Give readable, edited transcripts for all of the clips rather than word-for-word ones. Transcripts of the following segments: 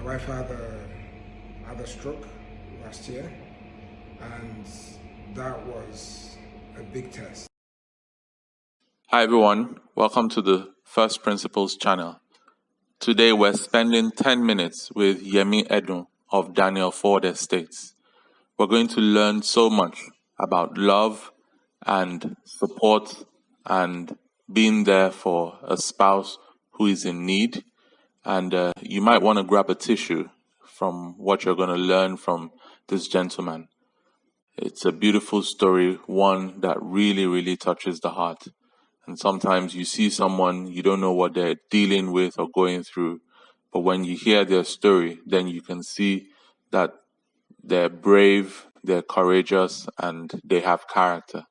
My wife had a stroke last year, and that was a big test. Hi everyone, welcome to the First Principles channel. Today we're spending 10 minutes with Yemi Edun of Daniel Ford Estates. We're going to learn so much about love and support and being there for a spouse who is in need. And you might want to grab a tissue from what you're going to learn from this gentleman. It's a beautiful story, one that really, really touches the heart. And sometimes you see someone, you don't know what they're dealing with or going through. But when you hear their story, then you can see that they're brave, they're courageous, and they have character.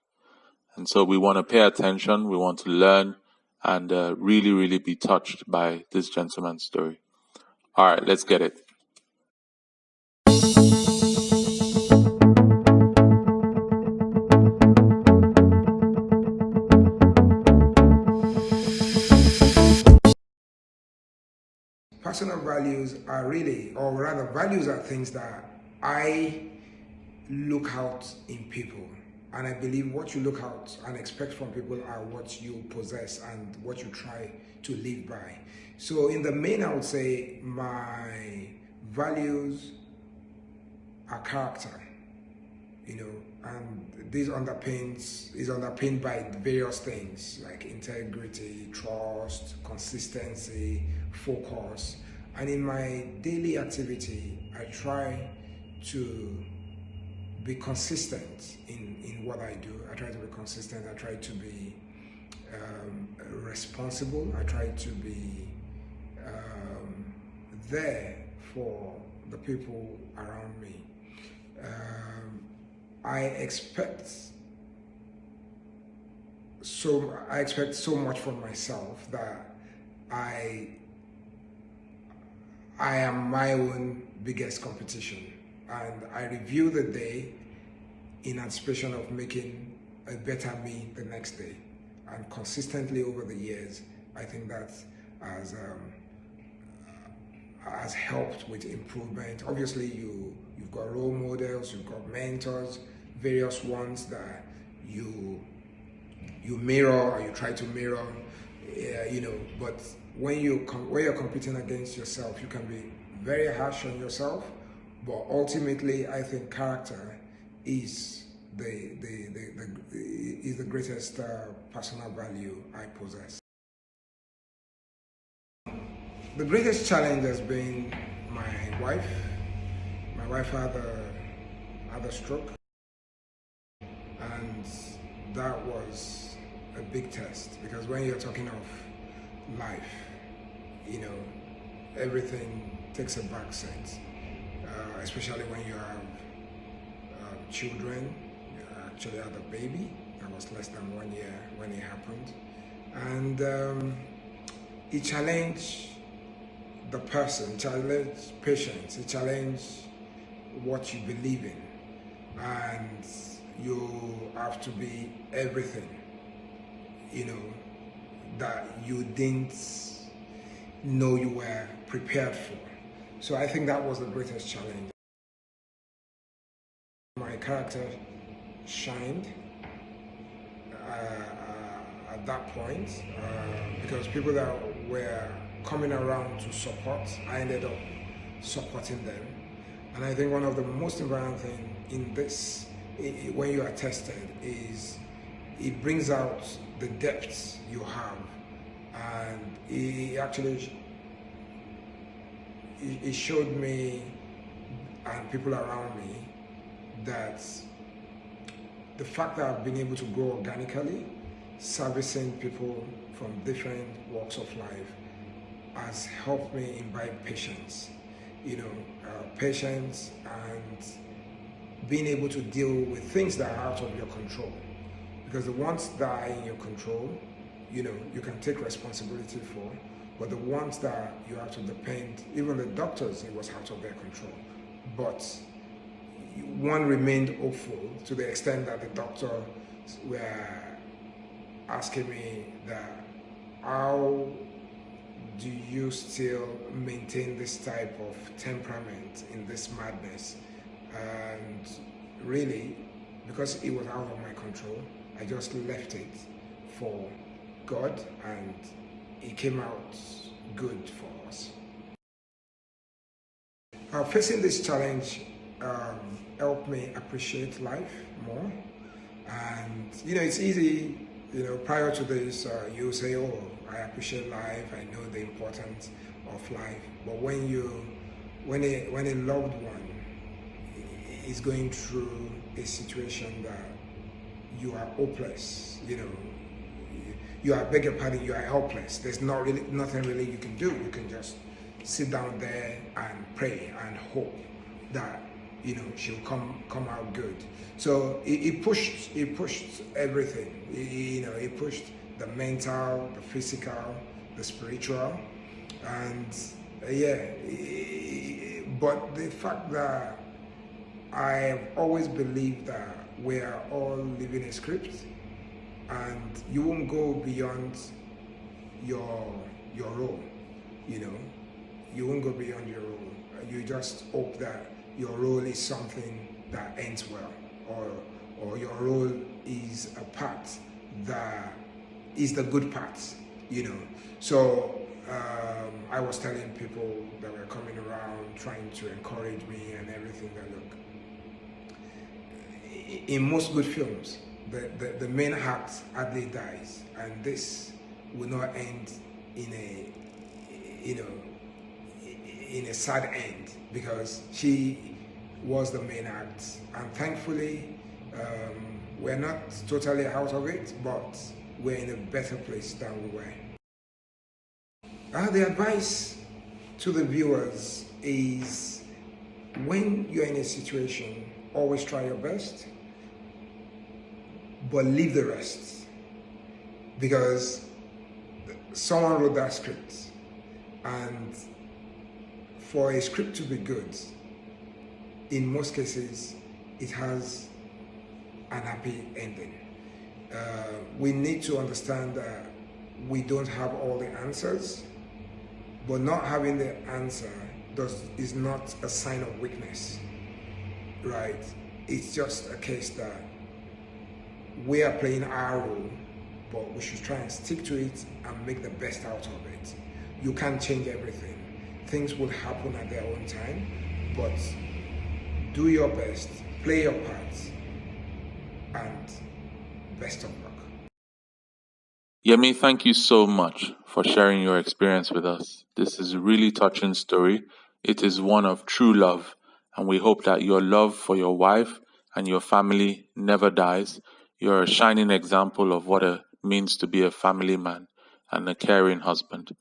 And so we want to pay attention, we want to learn, and really, really be touched by this gentleman's story. All right, let's get it. Personal values are really, or rather, values are things that I look out in people. And I believe what you look out and expect from people are what you possess and what you try to live by. So, in the main, I would say my values are character, and this is underpinned by various things like integrity, trust, consistency, focus. And in my daily activity, I try to be consistent in what I do. I try to be consistent. I try to be responsible. I try to be there for the people around me. I expect so much from myself that I am my own biggest competition, and I review the day in anticipation of making a better me the next day. And consistently over the years, I think that has helped with improvement. Obviously, you've got role models, you've got mentors, various ones that you mirror or you try to mirror, But when you're competing against yourself, you can be very harsh on yourself. But ultimately, I think character is the greatest personal value I possess. The greatest challenge has been my wife. My wife had a stroke, and that was a big test, because when you're talking of life, everything takes a back seat, especially when you have children. I actually had a baby that was less than 1 year when it happened, and it challenged the person, challenge patience, it challenge what you believe in, and you have to be everything, that you didn't know you were prepared for. So I think that was the greatest challenge. My character shined at that point, because people that were coming around to support, I ended up supporting them. And I think one of the most important things in this, when you are tested, is it brings out the depths you have, and it showed me and people around me that the fact that I've been able to grow organically, servicing people from different walks of life, has helped me imbibe patience, patience, and being able to deal with things that are out of your control. Because the ones that are in your control, you can take responsibility for, but the ones that you have to depend, even the doctors, it was out of their control. But one remained hopeful to the extent that the doctor were asking me that how do you still maintain this type of temperament in this madness? And really, because it was out of my control, I just left it for God, and it came out good for us. Facing this challenge helped me appreciate life more. And it's easy, prior to this, you say, oh, I appreciate life, I know the importance of life. But when a loved one is going through a situation that you are hopeless, you are, beg your pardon, you are helpless. There's nothing really you can do. You can just sit down there and pray and hope that she'll come out good. So it pushed everything. It pushed the mental, the physical, the spiritual, and but the fact that I've always believed that we are all living a script, and you won't go beyond your role. You won't go beyond your role. You just hope that your role is something that ends well, or your role is a part that is the good part. So I was telling people that were coming around, trying to encourage me and everything, that look, in most good films, the main act hardly dies, and this will not end in a sad end, because she was the main act. And thankfully, we're not totally out of it, but we're in a better place than we were. The advice to the viewers is, when you're in a situation, always try your best, but leave the rest, because someone wrote that script, and for a script to be good, in most cases, it has an happy ending. We need to understand that we don't have all the answers, but not having the answer is not a sign of weakness, right? It's just a case that we are playing our role, but we should try and stick to it and make the best out of it. You can't change everything. Things will happen at their own time, but do your best, play your part, and best of luck. Yemi, thank you so much for sharing your experience with us. This is a really touching story. It is one of true love, and we hope that your love for your wife and your family never dies. You're a shining example of what it means to be a family man and a caring husband.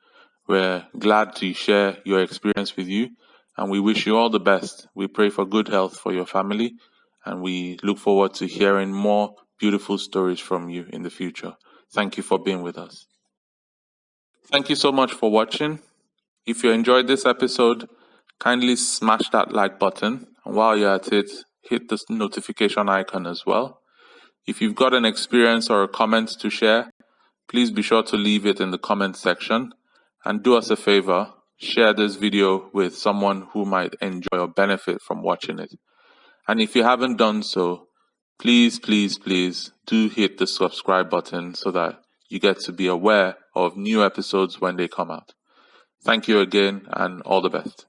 We're glad to share your experience with you, and we wish you all the best. We pray for good health for your family, and we look forward to hearing more beautiful stories from you in the future. Thank you for being with us. Thank you so much for watching. If you enjoyed this episode, kindly smash that like button, and while you're at it, hit the notification icon as well. If you've got an experience or a comment to share, please be sure to leave it in the comment section, and do us a favor, share this video with someone who might enjoy or benefit from watching it. And if you haven't done so, please do hit the subscribe button so that you get to be aware of new episodes when they come out. Thank you again, and all the best.